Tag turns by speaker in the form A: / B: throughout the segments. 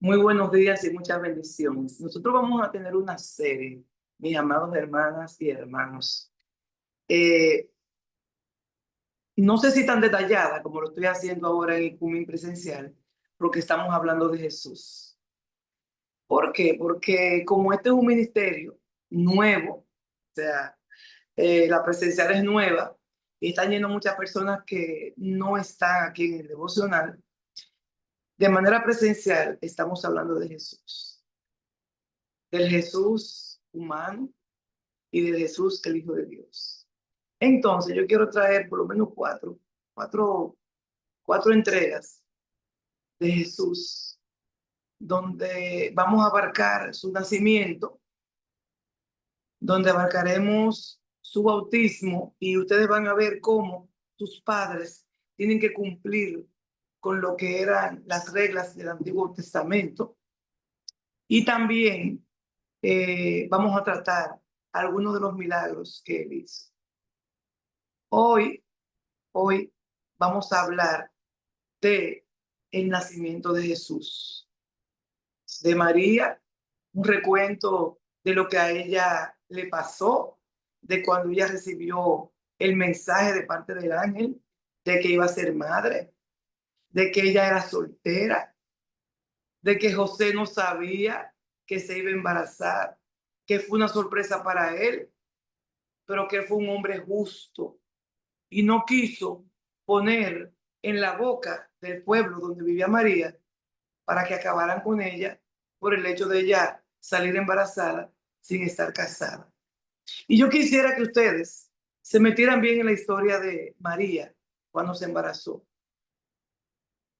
A: Muy buenos días y muchas bendiciones. Nosotros vamos a tener una serie, mis amados hermanas y hermanos. Eh, no sé si tan detallada como lo estoy haciendo ahora en el Cumin presencial, porque estamos hablando de Jesús. ¿Por qué? Porque como este es un ministerio nuevo, o sea, la presencial es nueva y están yendo muchas personas que no están aquí en el devocional, de manera presencial estamos hablando de Jesús, del Jesús humano y de Jesús, el Hijo de Dios. Entonces, yo quiero traer por lo menos cuatro, cuatro entregas de Jesús, donde vamos a abarcar su nacimiento, donde abarcaremos su bautismo y ustedes van a ver cómo sus padres tienen que cumplir con lo que eran las reglas del Antiguo Testamento. Y también vamos a tratar algunos de los milagros que él hizo. Hoy Hoy vamos a hablar de el nacimiento de Jesús, de María, un recuento de lo que a ella le pasó, de cuando ella recibió el mensaje de parte del ángel de que iba a ser madre, de que ella era soltera, de que José no sabía que se iba a embarazar, que fue una sorpresa para él, pero que fue un hombre justo y no quiso poner en la boca del pueblo donde vivía María para que acabaran con ella por el hecho de ella salir embarazada sin estar casada. Y yo quisiera que ustedes se metieran bien en la historia de María cuando se embarazó.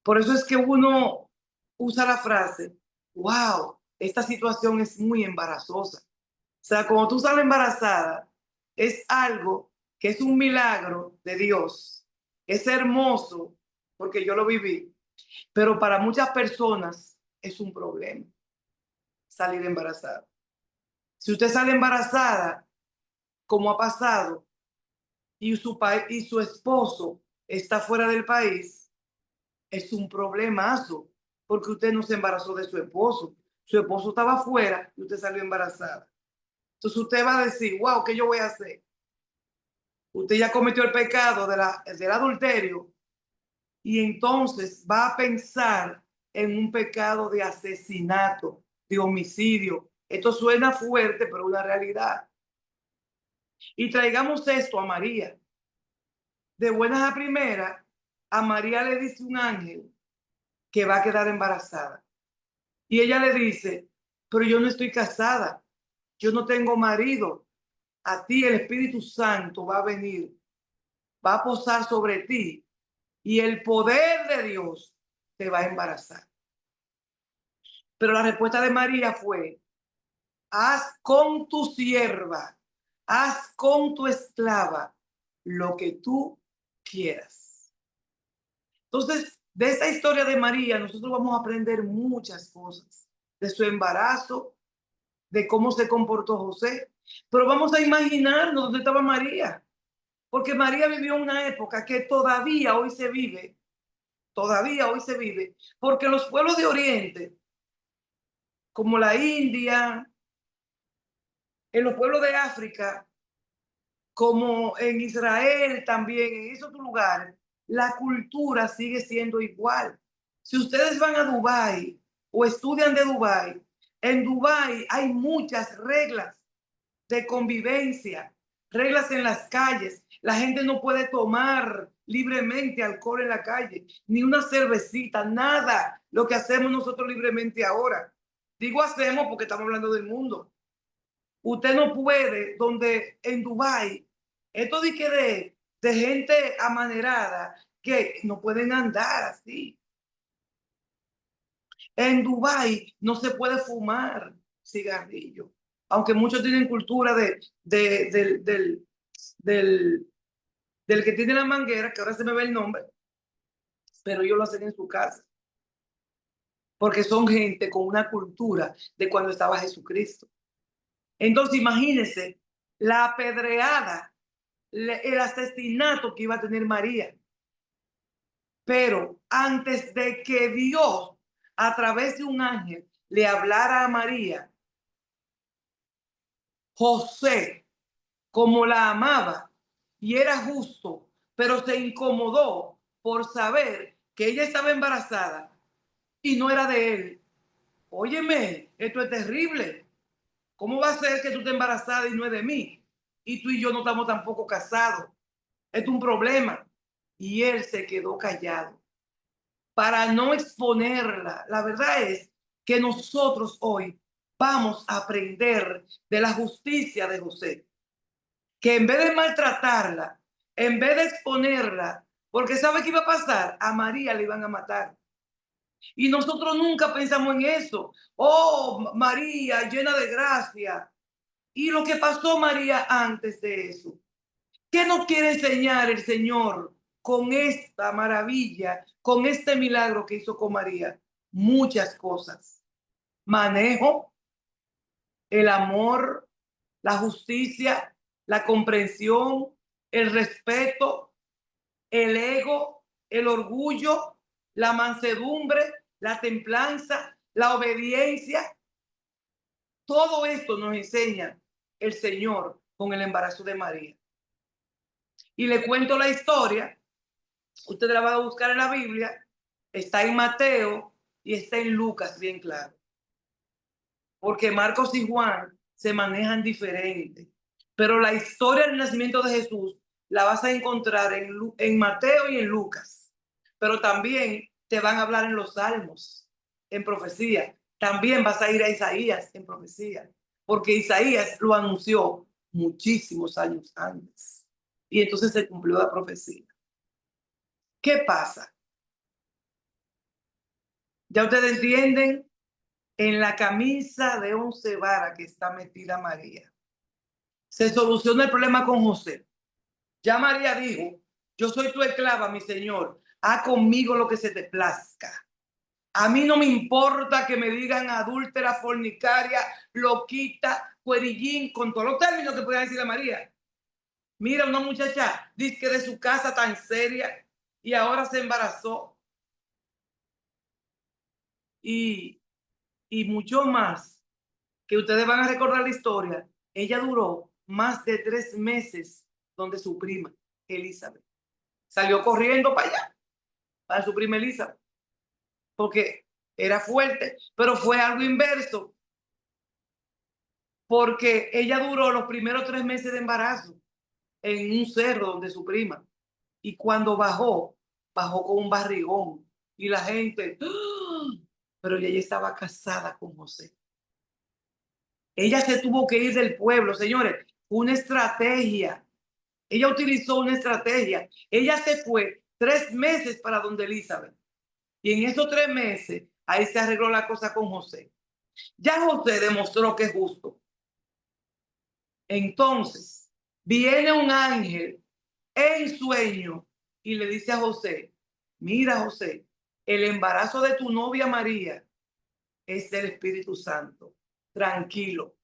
A: Por eso es que uno usa la frase, wow, esta situación es muy embarazosa. O sea, cuando tú sales embarazada, es algo que es un milagro de Dios. Es hermoso porque yo lo viví, pero para muchas personas es un problema salir embarazada. Si usted sale embarazada, como ha pasado, y su esposo está fuera del país, es un problemazo, porque usted no se embarazó de su esposo estaba fuera y usted salió embarazada. Entonces usted va a decir, wow, ¿qué yo voy a hacer? Usted ya cometió el pecado del adulterio y entonces va a pensar en un pecado de asesinato, de homicidio. Esto suena fuerte, pero es una realidad. Y traigamos esto a María. De buenas a primeras, a María le dice un ángel que va a quedar embarazada. Y ella le dice, pero yo no estoy casada, yo no tengo marido. A ti el Espíritu Santo va a venir, va a posar sobre ti y el poder de Dios te va a embarazar. Pero la respuesta de María fue, haz con tu sierva, haz con tu esclava lo que tú quieras. Entonces, de esta historia de María, nosotros vamos a aprender muchas cosas, de su embarazo, de cómo se comportó José, pero vamos a imaginarnos dónde estaba María, porque María vivió una época que todavía hoy se vive, porque los pueblos de Oriente, como la India, en los pueblos de África, como en Israel también, en esos lugares, la cultura sigue siendo igual. Si ustedes van a Dubái o estudian de Dubái, en Dubái hay muchas reglas de convivencia, reglas en las calles. La gente no puede tomar libremente alcohol en la calle, ni una cervecita, nada. Lo que hacemos nosotros libremente ahora. Digo hacemos porque estamos hablando del mundo. Usted no puede, donde en Dubái, esto de gente amanerada que no pueden andar así. En Dubái no se puede fumar cigarrillo, aunque muchos tienen cultura del, del que tiene la manguera, que ahora se me ve el nombre, pero ellos lo hacen en su casa, porque son gente con una cultura de cuando estaba Jesucristo. Entonces imagínense la apedreada, el asesinato que iba a tener María. Pero antes de que Dios a través de un ángel le hablara a María, José, como la amaba y era justo, pero se incomodó por saber que ella estaba embarazada y no era de él. Óyeme, esto es terrible. ¿Cómo va a ser que tú estés embarazada y no es de mí? Y tú y yo no estamos tampoco casados. Es un problema. Y él se quedó callado para no exponerla. La verdad es que nosotros hoy vamos a aprender de la justicia de José, que en vez de maltratarla, en vez de exponerla, porque ¿sabe qué iba a pasar? A María le iban a matar. Y nosotros nunca pensamos en eso. Oh, María, llena de gracia. Y lo que pasó María antes de eso. ¿Qué nos quiere enseñar el Señor con esta maravilla, con este milagro que hizo con María? Muchas cosas. Manejo, el amor, la justicia, la comprensión, el respeto, el ego, el orgullo, la mansedumbre, la templanza, la obediencia. Todo esto nos enseña el Señor con el embarazo de María. Y le cuento la historia, usted la va a buscar en la Biblia, está en Mateo y está en Lucas, bien claro. Porque Marcos y Juan se manejan diferente. Pero la historia del nacimiento de Jesús la vas a encontrar en Mateo y en Lucas. Pero también te van a hablar en los Salmos, en profecía. También vas a ir a Isaías en profecía. Porque Isaías lo anunció muchísimos años antes. Y entonces se cumplió la profecía. ¿Qué pasa? Ya ustedes entienden, en la camisa de 11 varas que está metida María, se soluciona el problema con José. Ya María dijo, yo soy tu esclava, mi Señor, haz conmigo lo que se te plazca. A mí no me importa que me digan adúltera, fornicaria, loquita, cuerillín, con todos los términos que puedan decir a María. Mira, una muchacha dice que de su casa tan seria y ahora se embarazó. Y, y mucho más, que ustedes van a recordar la historia, ella duró más de 3 meses donde su prima, Elizabeth, salió corriendo para allá, para su prima Elizabeth, porque era fuerte, pero fue algo inverso, porque ella duró los primeros 3 meses de embarazo en un cerro donde su prima, y cuando bajó, bajó con un barrigón, y la gente, ¡ah! Pero ella estaba casada con José. Ella se tuvo que ir del pueblo, señores, una estrategia. Ella utilizó una estrategia. Ella se fue 3 meses para donde Elizabeth. Y en esos 3 meses, ahí se arregló la cosa con José. Ya José demostró que es justo. Entonces, viene un ángel en sueño y le dice a José, mira José, el embarazo de tu novia María es del Espíritu Santo. Tranquilo,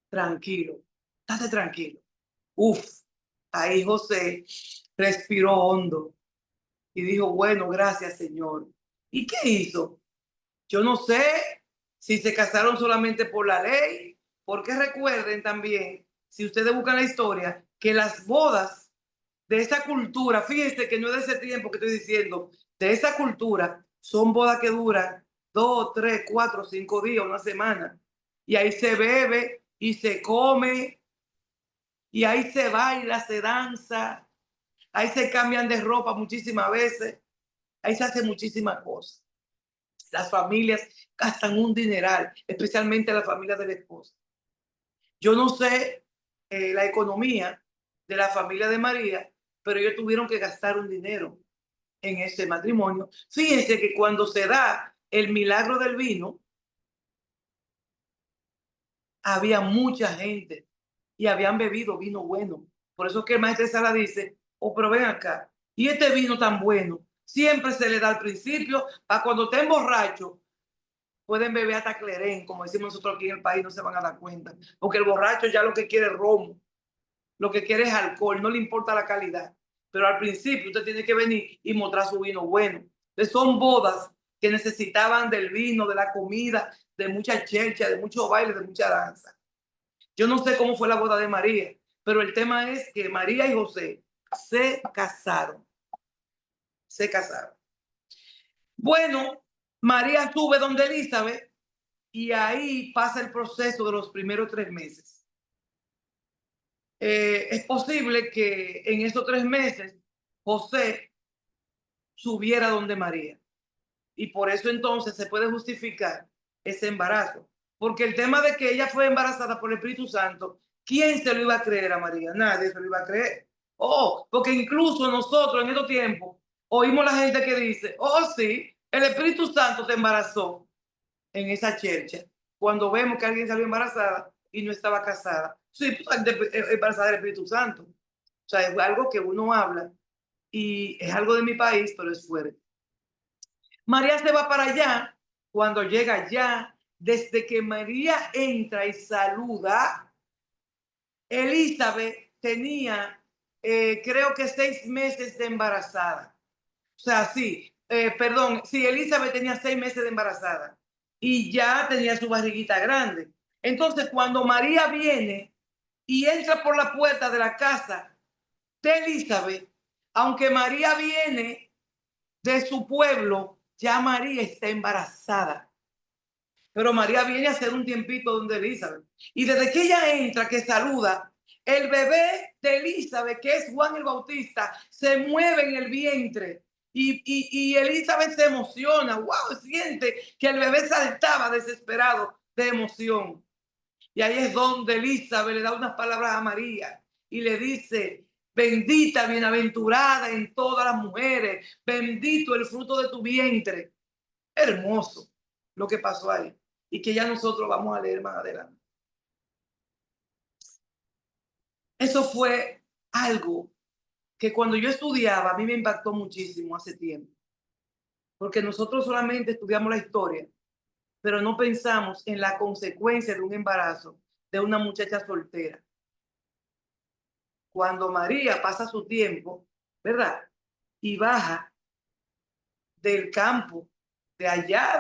A: tranquilo, estate tranquilo. Uf, ahí José respiró hondo y dijo, bueno, gracias, Señor. ¿Y qué hizo? Yo no sé si se casaron solamente por la ley, porque recuerden también, si ustedes buscan la historia, que las bodas de esa cultura, fíjense que no es de ese tiempo que estoy diciendo, de esa cultura, son bodas que duran 2, 3, 4, 5 días, una semana. Y ahí se bebe y se come y ahí se baila, se danza, ahí se cambian de ropa muchísimas veces, ahí se hace muchísimas cosas. Las familias gastan un dineral, especialmente la familia de la esposa. Yo no sé la economía de la familia de María, pero ellos tuvieron que gastar un dinero en ese matrimonio. Fíjense que cuando se da el milagro del vino, había mucha gente y habían bebido vino bueno. Por eso es que el maestro Sala dice, oh, pero ven acá, y este vino tan bueno, siempre se le da al principio, para cuando estén borrachos, pueden beber hasta clerén, como decimos nosotros aquí en el país, no se van a dar cuenta. Porque el borracho ya lo que quiere es romo, lo que quiere es alcohol, no le importa la calidad. Pero al principio usted tiene que venir y mostrar su vino bueno. Entonces son bodas que necesitaban del vino, de la comida, de mucha chercha, de mucho baile, de mucha danza. Yo no sé cómo fue la boda de María, pero el tema es que María y José se casaron, se casaron. Bueno, María sube donde Elizabeth y ahí pasa el proceso de los primeros 3 meses. Es posible que en esos 3 meses José subiera donde María. Y por eso entonces se puede justificar ese embarazo. Porque el tema de que ella fue embarazada por el Espíritu Santo, ¿quién se lo iba a creer a María? Nadie se lo iba a creer. Oh, porque incluso nosotros en estos tiempos oímos la gente que dice, oh sí, el Espíritu Santo te embarazó en esa chercha. Cuando vemos que alguien salió embarazada y no estaba casada. Sí, pues, embarazada del Espíritu Santo. O sea, es algo que uno habla y es algo de mi país, pero es fuerte. María se va para allá. Cuando llega allá, desde que María entra y saluda, Elizabeth tenía, creo que 6 meses de embarazada. O sea, sí, perdón, sí, Elizabeth tenía 6 meses de embarazada y ya tenía su barriguita grande. Entonces, cuando María viene y entra por la puerta de la casa de Elizabeth, aunque María viene de su pueblo, ya María está embarazada. Pero María viene a hacer un tiempito donde Elizabeth. Y desde que ella entra, que saluda, el bebé de Elizabeth, que es Juan el Bautista, se mueve en el vientre. Y Elizabeth se emociona. ¡Wow! Siente que el bebé saltaba desesperado de emoción. Y ahí es donde Elizabeth le da unas palabras a María y le dice, bendita, bienaventurada en todas las mujeres, bendito el fruto de tu vientre. Hermoso lo que pasó ahí y que ya nosotros vamos a leer más adelante. Eso fue algo que cuando yo estudiaba a mí me impactó muchísimo hace tiempo, porque nosotros solamente estudiamos la historia, pero no pensamos en la consecuencia de un embarazo de una muchacha soltera. Cuando María pasa su tiempo, ¿verdad? Y baja del campo, de allá,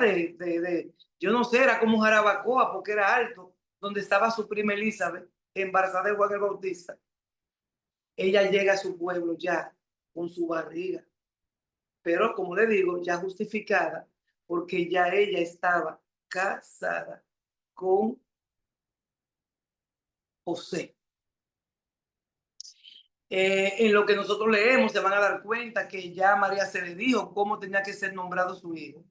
A: yo no sé, era como Jarabacoa, porque era alto, donde estaba su prima Elizabeth, embarazada de Juan el Bautista. Ella llega a su pueblo ya con su barriga, pero como le digo, ya justificada, porque ya ella estaba casada con José. En lo que nosotros leemos se van a dar cuenta que ya María se le dijo cómo tenía que ser nombrado su hijo.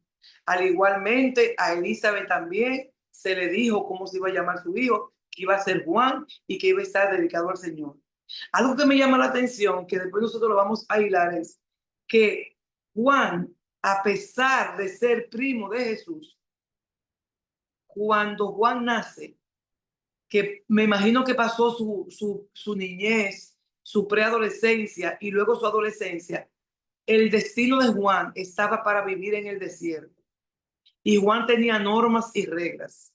A: Al igualmente a Elizabeth también se le dijo cómo se iba a llamar su hijo, que iba a ser Juan y que iba a estar dedicado al Señor. Algo que me llama la atención, que después nosotros lo vamos a hilar, es que Juan, a pesar de ser primo de Jesús, cuando Juan nace, que me imagino que pasó su niñez, su preadolescencia y luego su adolescencia, el destino de Juan estaba para vivir en el desierto. Y Juan tenía normas y reglas.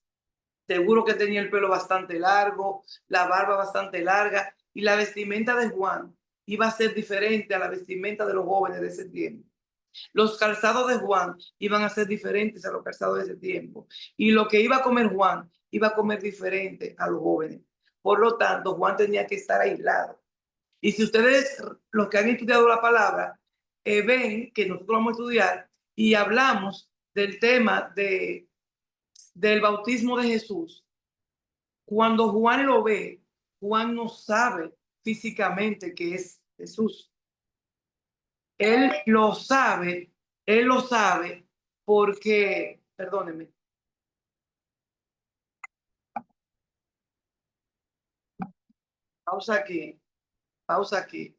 A: Seguro que tenía el pelo bastante largo, la barba bastante larga y la vestimenta de Juan iba a ser diferente a la vestimenta de los jóvenes de ese tiempo. Los calzados de Juan iban a ser diferentes a los calzados de ese tiempo. Y lo que iba a comer Juan iba a comer diferente a los jóvenes. Por lo tanto, Juan tenía que estar aislado. Y si ustedes, los que han estudiado la palabra, ven que nosotros vamos a estudiar y hablamos del tema del bautismo de Jesús, cuando Juan lo ve, Juan no sabe físicamente que es Jesús. Él lo sabe, él lo sabe porque, perdónenme, pausa aquí, pausa aquí.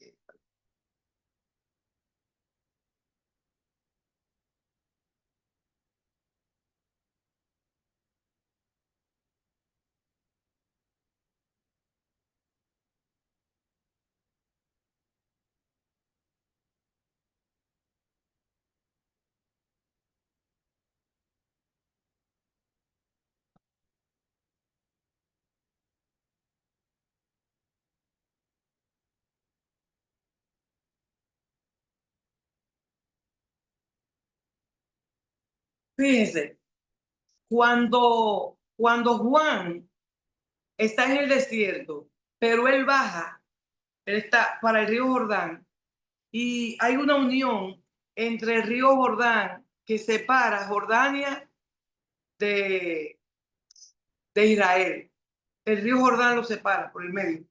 A: Fíjense, cuando Juan está en el desierto, pero él baja, él está para el río Jordán, y hay una unión entre el río Jordán que separa Jordania de, de Israel. El río Jordán lo separa por el medio.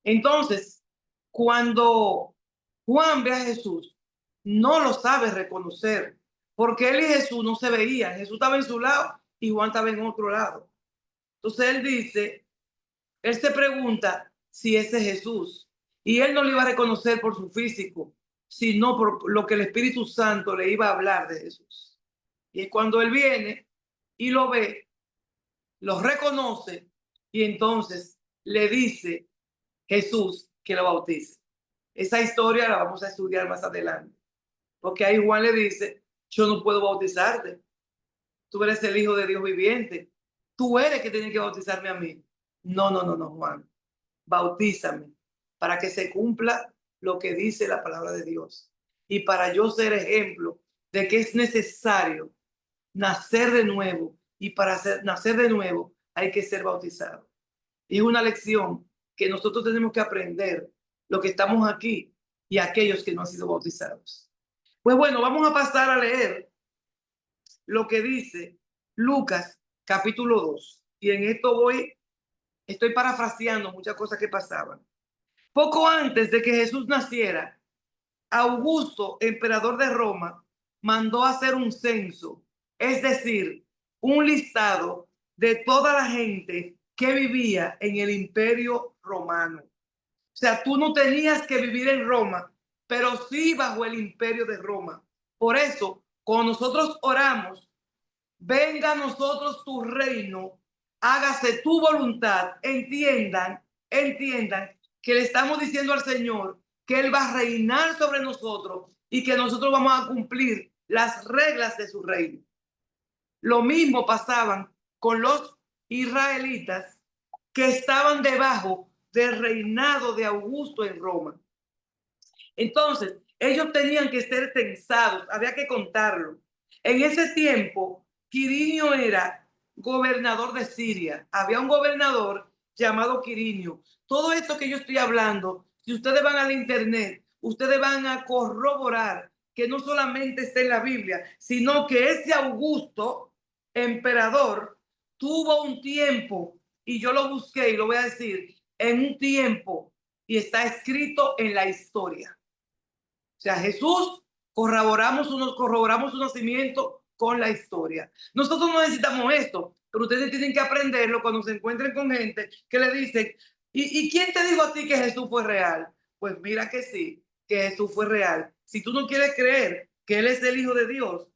A: Entonces, cuando Juan ve a Jesús, no lo sabe reconocer, porque él y Jesús no se veían. Jesús estaba en su lado y Juan estaba en otro lado. Entonces él dice, él se pregunta si ese es Jesús. Y él no lo iba a reconocer por su físico, sino por lo que el Espíritu Santo le iba a hablar de Jesús. Y es cuando él viene y lo ve, lo reconoce y entonces le dice Jesús que lo bautice. Esa historia la vamos a estudiar más adelante, porque ahí Juan le dice, yo no puedo bautizarte, tú eres el Hijo de Dios viviente, tú eres que tiene que bautizarme a mí. No, no, no, no, Juan, bautízame para que se cumpla lo que dice la palabra de Dios y para yo ser ejemplo de que es necesario nacer de nuevo y para nacer de nuevo hay que ser bautizado. Y es una lección que nosotros tenemos que aprender, los que estamos aquí y aquellos que no han sido bautizados. Pues bueno, vamos a pasar a leer lo que dice Lucas capítulo 2. Y en esto estoy parafraseando muchas cosas que pasaban. Poco antes de que Jesús naciera, Augusto, emperador de Roma, mandó hacer un censo, es decir, un listado de toda la gente que vivía en el imperio romano. O sea, tú no tenías que vivir en Roma, pero sí bajo el imperio de Roma. Por eso, cuando nosotros oramos, venga a nosotros tu reino, hágase tu voluntad, entiendan que le estamos diciendo al Señor que Él va a reinar sobre nosotros y que nosotros vamos a cumplir las reglas de su reino. Lo mismo pasaban con los israelitas que estaban debajo del reinado de Augusto en Roma. Entonces, ellos tenían que ser censados, había que contarlo. En ese tiempo, Quirinio era gobernador de Siria. Había un gobernador llamado Quirinio. Todo esto que yo estoy hablando, si ustedes van al internet, ustedes van a corroborar que no solamente está en la Biblia, sino que ese Augusto, emperador, tuvo un tiempo, y yo lo busqué y lo voy a decir, en un tiempo, y está escrito en la historia. O sea, Jesús corroboramos su nacimiento con la historia. Nosotros no necesitamos esto, pero ustedes tienen que aprenderlo cuando se encuentren con gente que le dicen, ¿y quién te dijo a ti que Jesús fue real? Pues mira que sí, que Jesús fue real. Si tú no quieres creer que Él es el Hijo de Dios,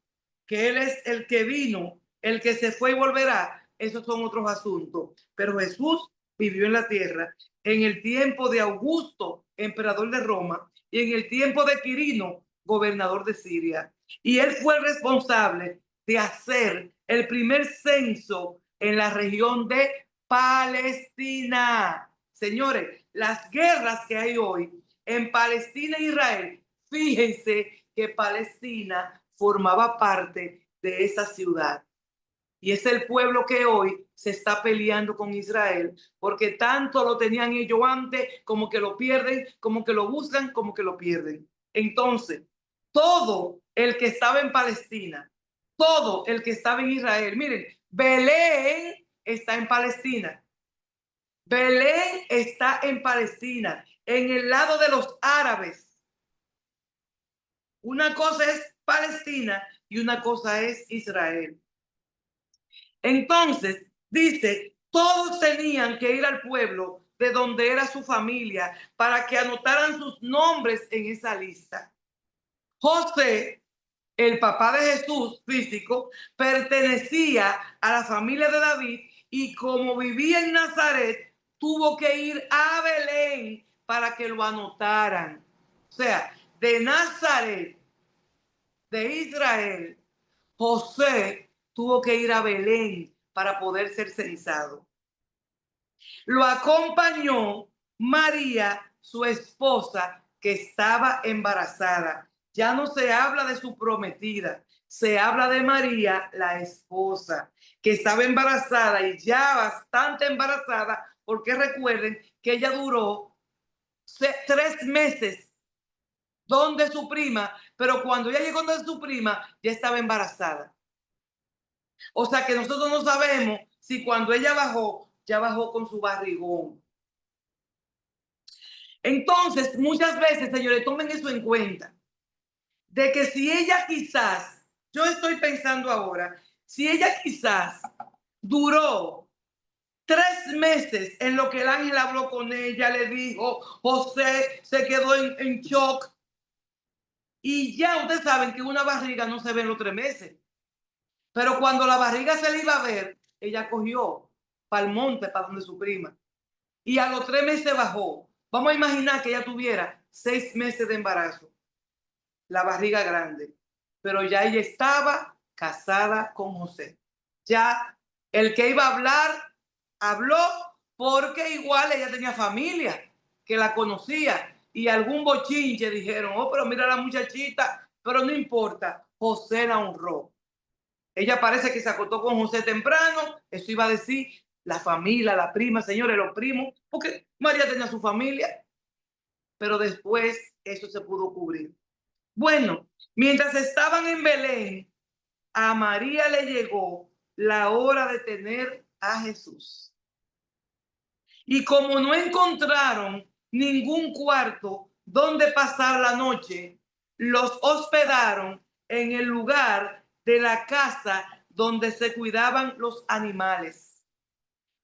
A: que Él es el que vino, el que se fue y volverá, esos son otros asuntos. Pero Jesús vivió en la tierra en el tiempo de Augusto, emperador de Roma, y en el tiempo de Quirino, gobernador de Siria. Y él fue el responsable de hacer el primer censo en la región de Palestina. Señores, las guerras que hay hoy en Palestina e Israel, fíjense que Palestina formaba parte de esa ciudad. Y es el pueblo que hoy se está peleando con Israel, porque tanto lo tenían ellos antes, como que lo pierden, como que lo buscan, como que lo pierden. Entonces, todo el que estaba en Palestina, todo el que estaba en Israel, miren, Belén está en Palestina. Belén está en Palestina, en el lado de los árabes. Una cosa es Palestina y una cosa es Israel. Entonces, dice, todos tenían que ir al pueblo de donde era su familia para que anotaran sus nombres en esa lista. José, el papá de Jesús físico, pertenecía a la familia de David y como vivía en Nazaret, tuvo que ir a Belén para que lo anotaran. O sea, de Nazaret, de Israel, José tuvo que ir a Belén para poder ser censado. Lo acompañó María, su esposa, que estaba embarazada. Ya no se habla de su prometida, se habla de María, la esposa, que estaba embarazada y ya bastante embarazada, porque recuerden que ella duró 3 meses donde su prima, pero cuando ella llegó donde su prima, ya estaba embarazada. O sea que nosotros no sabemos si cuando ella bajó, ya bajó con su barrigón. Entonces, muchas veces, señores, tomen eso en cuenta, de que si ella quizás, yo estoy pensando ahora, si ella quizás duró 3 meses en lo que el ángel habló con ella, le dijo, José se quedó en shock, y ya ustedes saben que una barriga no se ve en los 3 meses, pero cuando la barriga se le iba a ver, ella cogió para el monte, para donde su prima, y a los 3 meses bajó. Vamos a imaginar que ella tuviera 6 meses de embarazo, la barriga grande, pero ya ella estaba casada con José. Ya el que iba a hablar, habló, porque igual ella tenía familia que la conocía y algún bochinche dijeron, oh, pero mira la muchachita, pero no importa, José la honró. Ella parece que se acostó con José temprano, eso iba a decir la familia, la prima, señores, los primos, porque María tenía su familia, pero después eso se pudo cubrir. Bueno, mientras estaban en Belén, a María le llegó la hora de tener a Jesús. Y como no encontraron ningún cuarto donde pasar la noche, los hospedaron en el lugar de la casa donde se cuidaban los animales.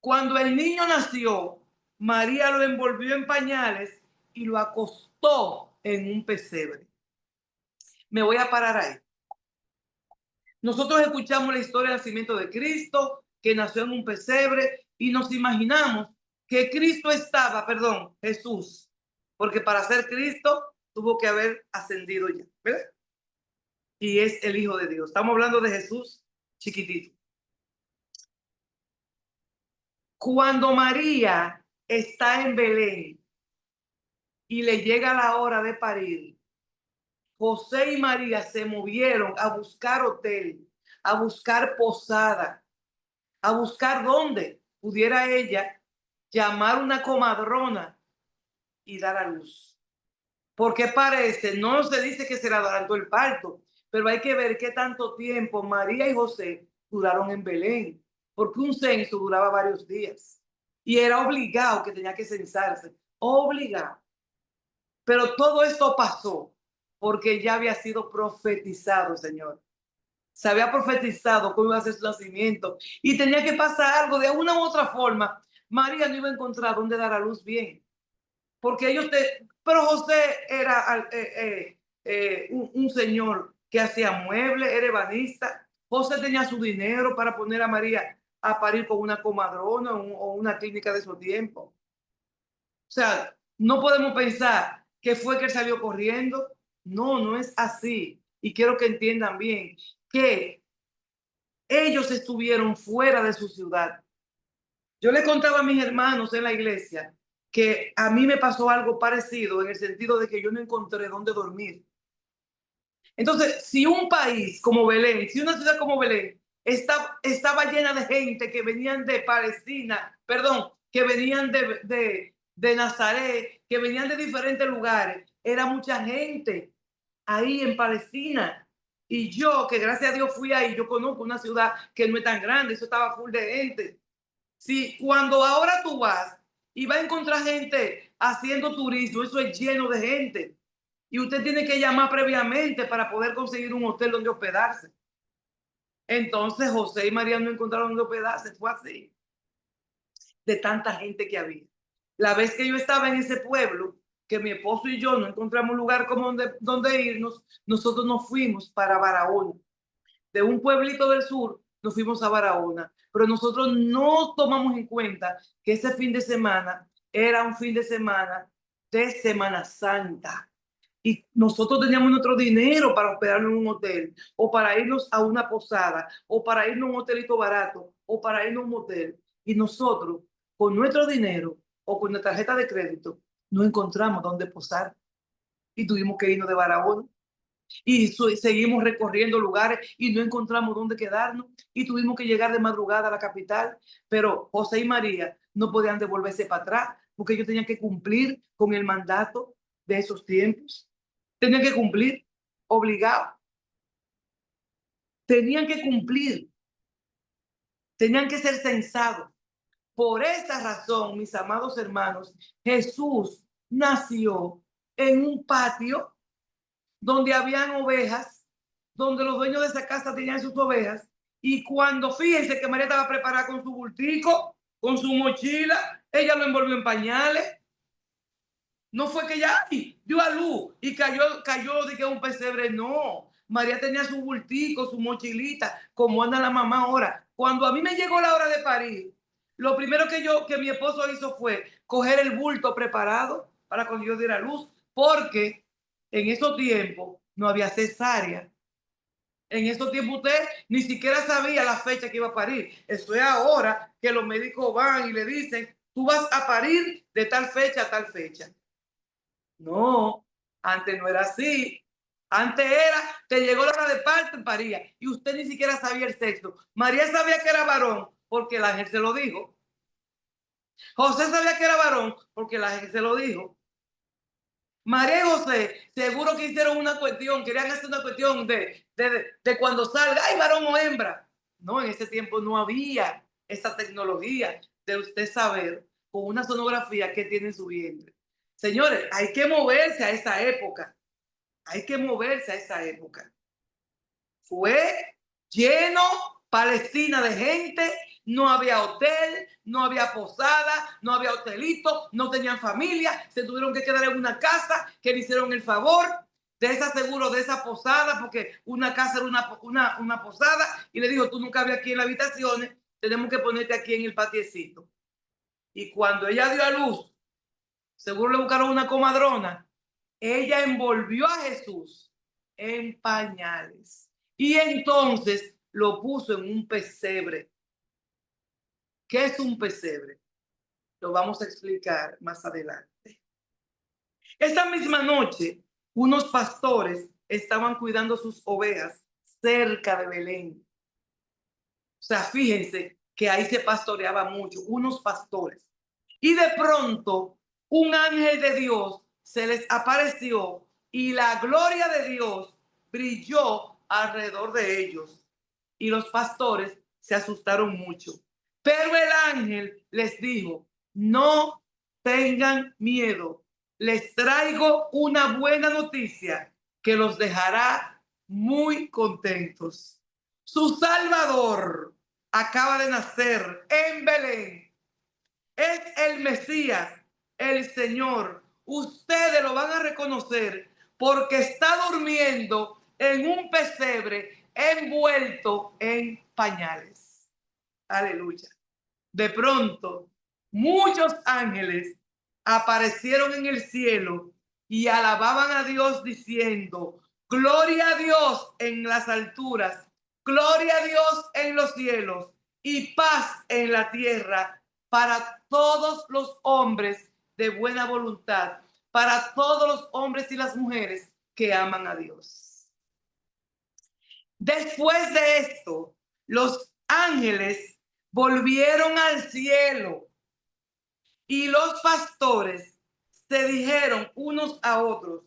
A: Cuando el niño nació, María lo envolvió en pañales y lo acostó en un pesebre. Me voy a parar ahí. Nosotros escuchamos la historia del nacimiento de Cristo, que nació en un pesebre, y nos imaginamos que Cristo estaba, perdón, Jesús, porque para ser Cristo tuvo que haber ascendido ya, ¿verdad? Y es el Hijo de Dios. Estamos hablando de Jesús chiquitito. Cuando María está en Belén y le llega la hora de parir, José y María se movieron a buscar hotel, a buscar posada, a buscar dónde pudiera ella llamar una comadrona y dar a luz. Porque parece, no se dice que se le adelantó el parto, pero hay que ver qué tanto tiempo María y José duraron en Belén, porque un censo duraba varios días y era obligado que tenía que censarse, obligado. Pero todo esto pasó porque ya había sido profetizado, Señor. Se había profetizado cómo iba a ser su nacimiento y tenía que pasar algo de una u otra forma. María no iba a encontrar dónde dar a luz bien, porque pero José era un señor que hacía muebles, era ebanista. José tenía su dinero para poner a María a parir con una comadrona o una clínica de esos tiempos. O sea, no podemos pensar que fue que él salió corriendo. No, no es así. Y quiero que entiendan bien que ellos estuvieron fuera de su ciudad. Yo le contaba a mis hermanos en la iglesia que a mí me pasó algo parecido en el sentido de que yo no encontré dónde dormir. Entonces, si un país como Belén, si una ciudad como Belén estaba llena de gente que venían de Palestina, perdón, que venían de Nazaret, que venían de diferentes lugares, era mucha gente ahí en Palestina. Y yo, que gracias a Dios fui ahí, yo conozco una ciudad que no es tan grande, eso estaba full de gente. Si cuando ahora tú vas y vas a encontrar gente haciendo turismo, eso es lleno de gente. Y usted tiene que llamar previamente para poder conseguir un hotel donde hospedarse. Entonces José y María no encontraron donde hospedarse, fue así, de tanta gente que había. La vez que yo estaba en ese pueblo, que mi esposo y yo no encontramos lugar como donde irnos, nosotros nos fuimos para Barahona. De un pueblito del sur nos fuimos a Barahona, pero nosotros no tomamos en cuenta que ese fin de semana era un fin de semana de Semana Santa. Y nosotros teníamos nuestro dinero para hospedarnos en un hotel, o para irnos a una posada, o para irnos a un hotelito barato, o para irnos a un motel. Y nosotros, con nuestro dinero o con nuestra tarjeta de crédito, no encontramos dónde posar y tuvimos que irnos de Barahona. Y seguimos recorriendo lugares y no encontramos dónde quedarnos y tuvimos que llegar de madrugada a la capital. Pero José y María no podían devolverse para atrás porque ellos tenían que cumplir con el mandato de esos tiempos. Tenían que cumplir, obligados. Tenían que cumplir, tenían que ser censados. Por esta razón, mis amados hermanos, Jesús nació en un patio donde habían ovejas, donde los dueños de esa casa tenían sus ovejas, y cuando fíjense que María estaba preparada con su bultico, con su mochila, ella lo envolvió en pañales. No fue que ya dio a luz y cayó de que un pesebre, no. María tenía su bultico, su mochilita, como anda la mamá ahora. Cuando a mí me llegó la hora de parir, lo primero que mi esposo hizo fue coger el bulto preparado para cuando yo diera luz, porque en esos tiempos no había cesárea. En esos tiempos usted ni siquiera sabía la fecha que iba a parir. Eso es ahora que los médicos van y le dicen, tú vas a parir de tal fecha a tal fecha. No, antes no era así. Antes era, te llegó la hora de parto y paría. Y usted ni siquiera sabía el sexo. María sabía que era varón porque el ángel se lo dijo. José sabía que era varón porque el ángel se lo dijo. María y José seguro que hicieron una cuestión, querían hacer una cuestión de cuando salga, ay, varón o hembra. No, en ese tiempo no había esa tecnología de usted saber con una sonografía que tiene en su vientre. Señores, hay que moverse a esa época. Hay que moverse a esa época. Fue lleno Palestina de gente, no había hotel, no había posada, no había hotelito, no tenían familia, se tuvieron que quedar en una casa que le hicieron el favor de esa seguro, de esa posada, porque una casa era una posada, y le dijo, tú nunca cabes aquí en las habitaciones, tenemos que ponerte aquí en el patiecito. Y cuando ella dio a luz, seguro le buscaron una comadrona, ella envolvió a Jesús en pañales y entonces lo puso en un pesebre. ¿Qué es un pesebre? Lo vamos a explicar más adelante. Esta misma noche, unos pastores estaban cuidando sus ovejas cerca de Belén. O sea, fíjense que ahí se pastoreaba mucho, unos pastores. Y de pronto, un ángel de Dios se les apareció y la gloria de Dios brilló alrededor de ellos. Y los pastores se asustaron mucho. Pero el ángel les dijo, no tengan miedo. Les traigo una buena noticia que los dejará muy contentos. Su Salvador acaba de nacer en Belén. Es el Mesías, el Señor. Ustedes lo van a reconocer porque está durmiendo en un pesebre envuelto en pañales. Aleluya. De pronto, muchos ángeles aparecieron en el cielo y alababan a Dios diciendo, gloria a Dios en las alturas, gloria a Dios en los cielos y paz en la tierra para todos los hombres de buena voluntad, para todos los hombres y las mujeres que aman a Dios. Después de esto, los ángeles volvieron al cielo y los pastores se dijeron unos a otros,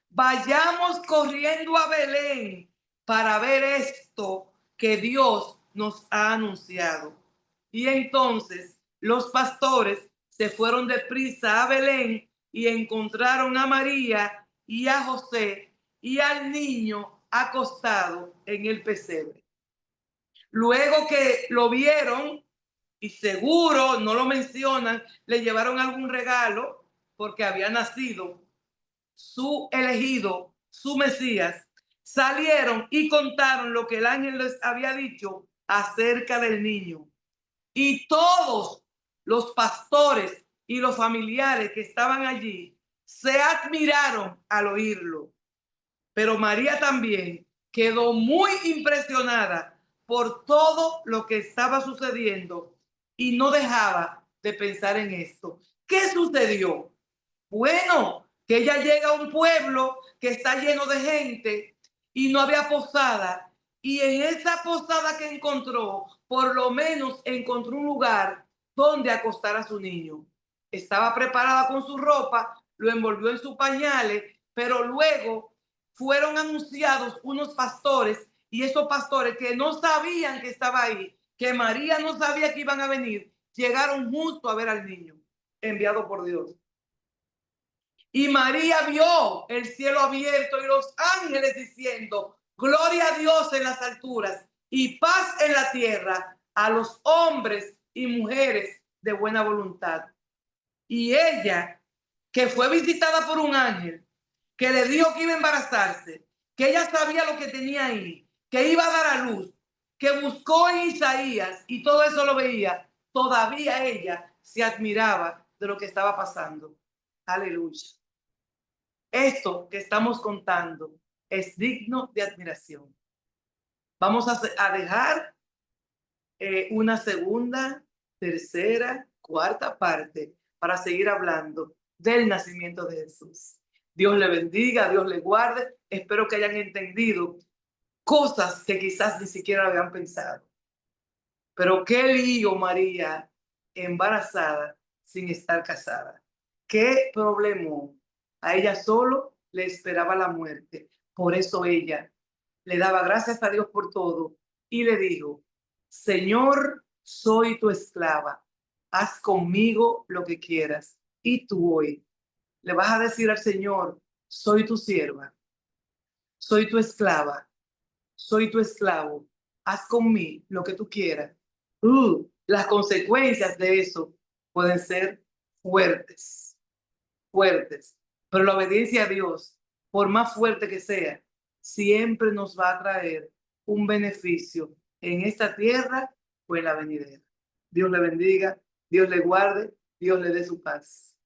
A: vayamos corriendo a Belén para ver esto que Dios nos ha anunciado. Y entonces los pastores se fueron deprisa a Belén y encontraron a María y a José y al niño acostado en el pesebre. Luego que lo vieron, y seguro no lo mencionan, le llevaron algún regalo porque había nacido su elegido, su Mesías, salieron y contaron lo que el ángel les había dicho acerca del niño. Y todos los pastores y los familiares que estaban allí se admiraron al oírlo. Pero María también quedó muy impresionada por todo lo que estaba sucediendo y no dejaba de pensar en esto. ¿Qué sucedió? Bueno, que ella llega a un pueblo que está lleno de gente y no había posada. Y en esa posada que encontró, por lo menos encontró un lugar donde acostar a su niño. Estaba preparada con su ropa, lo envolvió en sus pañales, pero luego fueron anunciados unos pastores, y esos pastores que no sabían que estaba ahí, que María no sabía que iban a venir, llegaron justo a ver al niño enviado por Dios. Y María vio el cielo abierto y los ángeles diciendo: gloria a Dios en las alturas y paz en la tierra a los hombres y mujeres de buena voluntad. Y ella, que fue visitada por un ángel, que le dijo que iba a embarazarse, que ella sabía lo que tenía ahí, que iba a dar a luz, que buscó en Isaías y todo eso lo veía, todavía ella se admiraba de lo que estaba pasando. Aleluya. Esto que estamos contando es digno de admiración. Vamos a dejar una segunda, tercera, cuarta parte para seguir hablando del nacimiento de Jesús. Dios le bendiga, Dios le guarde. Espero que hayan entendido cosas que quizás ni siquiera habían pensado. Pero qué lío, María, embarazada sin estar casada. Qué problema. A ella solo le esperaba la muerte. Por eso ella le daba gracias a Dios por todo y le dijo: Señor, soy tu esclava. Haz conmigo lo que quieras. Y tú hoy le vas a decir al Señor: soy tu sierva, soy tu esclava, soy tu esclavo. Haz conmigo lo que tú quieras. Las consecuencias de eso pueden ser fuertes, fuertes. Pero la obediencia a Dios, por más fuerte que sea, siempre nos va a traer un beneficio en esta tierra o en la venidera. Dios le bendiga, Dios le guarde, Dios le dé su paz.